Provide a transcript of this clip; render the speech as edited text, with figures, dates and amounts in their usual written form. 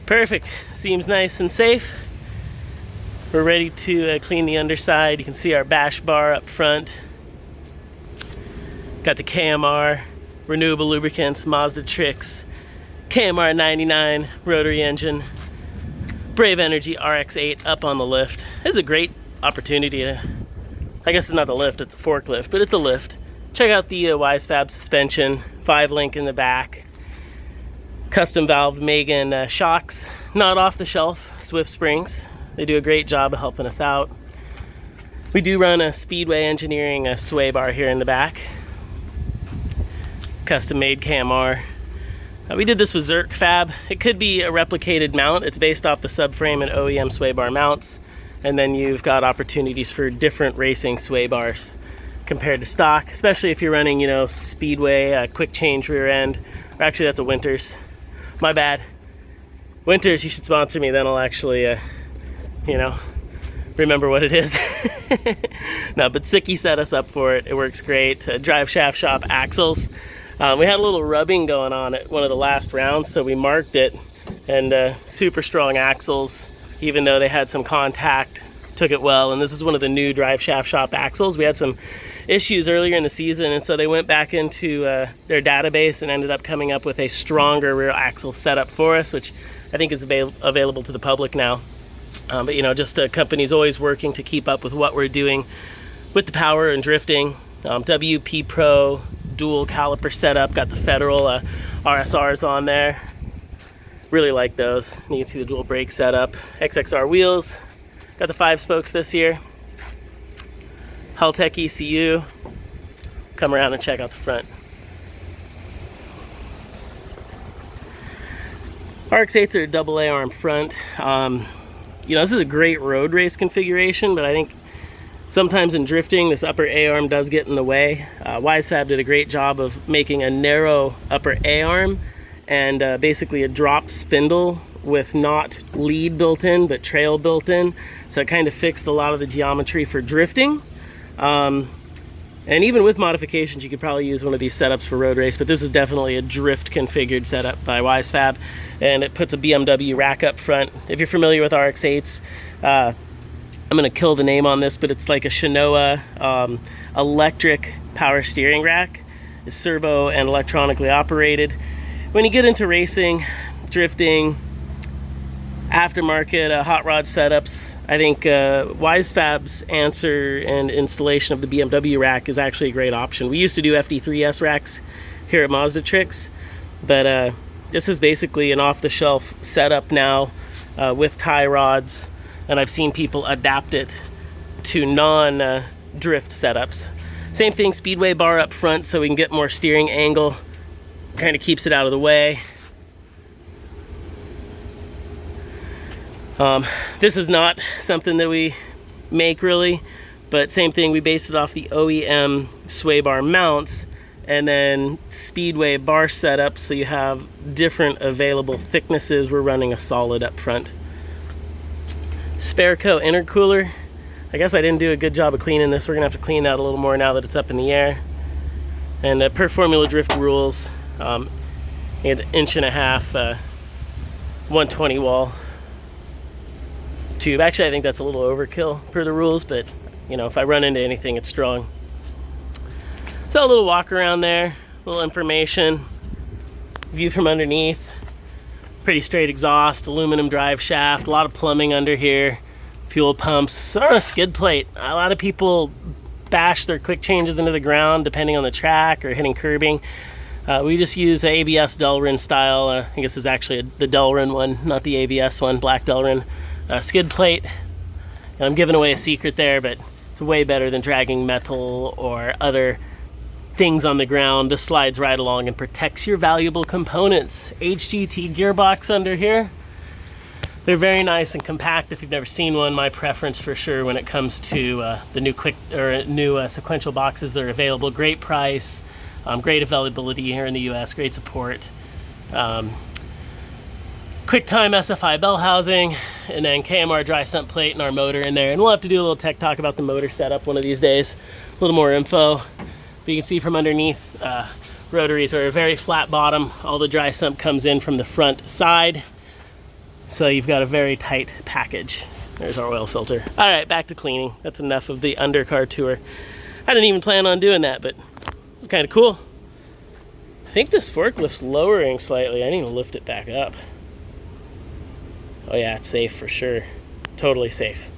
Perfect. Seems nice and safe. We're ready to clean the underside. You can see our bash bar up front. Got the KMR renewable lubricants, Mazda Tricks, KMR 99 rotary engine, Brave Energy RX8 up on the lift. This is a great opportunity to, I guess it's not the lift, it's the forklift, but it's a lift. Check out the WiseFab suspension, 5-link in the back. Custom valve Megan shocks, not off the shelf, Swift springs. They do a great job of helping us out. We do run a Speedway Engineering sway bar here in the back. Custom made KMR. We did this with Zerk Fab. It could be a replicated mount. It's based off the subframe and OEM sway bar mounts. And then you've got opportunities for different racing sway bars compared to stock, especially if you're running, you know, Speedway, quick change rear end. Or actually, that's a Winters. My bad. Winters, you should sponsor me, then I'll actually, you know, remember what it is. No, but Sicky set us up for it. It works great. Drive shaft shop axles. We had a little rubbing going on at one of the last rounds, so we marked it, and super strong axles, even though they had some contact, took it well. And this is one of the new drive shaft shop axles. We had some issues earlier in the season, and so they went back into their database and ended up coming up with a stronger rear axle setup for us, which I think is available to the public now. But you know, just companies always working to keep up with what we're doing with the power and drifting. WP Pro dual caliper setup, got the Federal RSRs on there. Really like those. You can see the dual brake setup. XXR wheels, got the 5 spokes this year. Haltech ECU. Come around and check out the front. RX8s are a double A arm front. You know, this is a great road race configuration, but I think sometimes in drifting, this upper A-arm does get in the way. WiseFab did a great job of making a narrow upper A-arm and basically a drop spindle with not lead built in, but trail built in. So it kind of fixed a lot of the geometry for drifting. And even with modifications, you could probably use one of these setups for road race, but this is definitely a drift configured setup by WiseFab, and it puts a BMW rack up front. If you're familiar with RX8s, I'm gonna kill the name on this, but it's like a Shinoa electric power steering rack. It's servo and electronically operated. When you get into racing, drifting, aftermarket hot rod setups, I think WiseFab's answer and installation of the BMW rack is actually a great option. We used to do FD3S racks here at Mazda Tricks, but this is basically an off-the-shelf setup now with tie rods, and I've seen people adapt it to non-drift setups. Same thing, Speedway bar up front so we can get more steering angle, kind of keeps it out of the way. This is not something that we make really, but same thing, we based it off the OEM sway bar mounts and then Speedway bar setup, so you have different available thicknesses. We're running a solid up front. Spareco intercooler. I guess I didn't do a good job of cleaning this. We're gonna have to clean that a little more now that it's up in the air. And per Formula Drift rules, it's 1.5 inch 120 wall tube. Actually, I think that's a little overkill per the rules, but you know, if I run into anything, it's strong. So a little walk around there, a little information, view from underneath, pretty straight exhaust, aluminum drive shaft, a lot of plumbing under here, fuel pumps, a skid plate. A lot of people bash their quick changes into the ground depending on the track or hitting curbing. We just use a ABS Delrin style, I think this is actually the Delrin one, not the ABS one, black Delrin skid plate. And I'm giving away a secret there, but it's way better than dragging metal or other things on the ground. This slides right along and protects your valuable components. HGT gearbox under here. They're very nice and compact. If you've never seen one, my preference for sure when it comes to the new sequential boxes that are available. Great price, great availability here in the US, great support. QuickTime SFI bell housing, and then KMR dry sump plate and our motor in there. And we'll have to do a little tech talk about the motor setup one of these days. A little more info. But you can see from underneath, rotaries are a very flat bottom. All the dry sump comes in from the front side. So you've got a very tight package. There's our oil filter. All right, back to cleaning. That's enough of the undercar tour. I didn't even plan on doing that, but it's kind of cool. I think this forklift's lowering slightly. I need to lift it back up. Oh yeah, it's safe for sure. Totally safe.